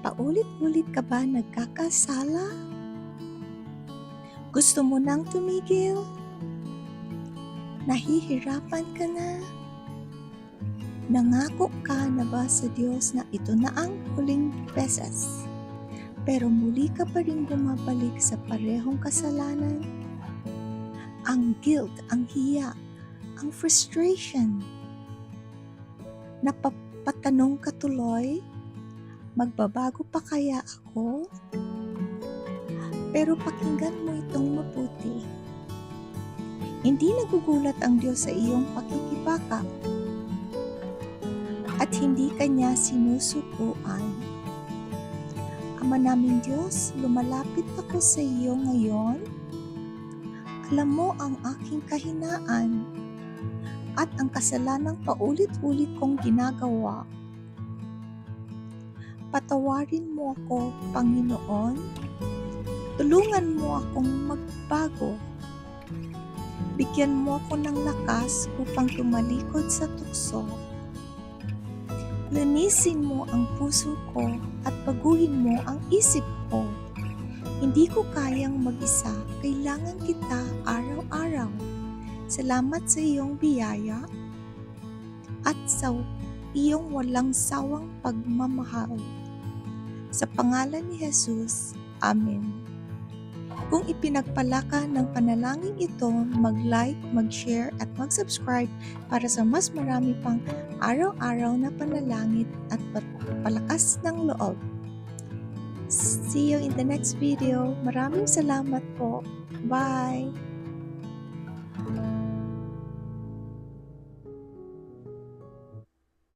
Paulit-ulit ka ba nagkakasala? Gusto mo nang tumigil? Nahihirapan ka na? Nangako ka na ba sa Diyos na ito na ang huling beses? Pero muli ka pa rin bumabalik sa parehong kasalanan? Ang guilt, ang hiya, ang frustration. Napapatanong ka tuloy, magbabago pa kaya ako? Pero pakinggan mo itong mabuti. Hindi nagugulat ang Diyos sa iyong pakikibaka at hindi Kanya sinusukuan. Ama naming Diyos, lumalapit ako sa iyo ngayon. Alam mo ang aking kahinaan at ang kasalanang paulit-ulit kong ginagawa. Patawarin mo ako, Panginoon. Tulungan mo akong magbago. Bigyan mo ako ng lakas upang tumalikod sa tukso. Linisin mo ang puso ko at baguhin mo ang isip ko. Hindi ko kayang mag-isa, kailangan kita araw-araw. Salamat sa iyong biyaya at sa iyong walang sawang pagmamahal. Sa pangalan ni Jesus, Amen. Kung ipinagpala ka ng panalangin ito, mag-like, mag-share at mag-subscribe para sa mas marami pang araw-araw na panalangin at palakas ng loob. See you in the next video. Maraming salamat po. Bye!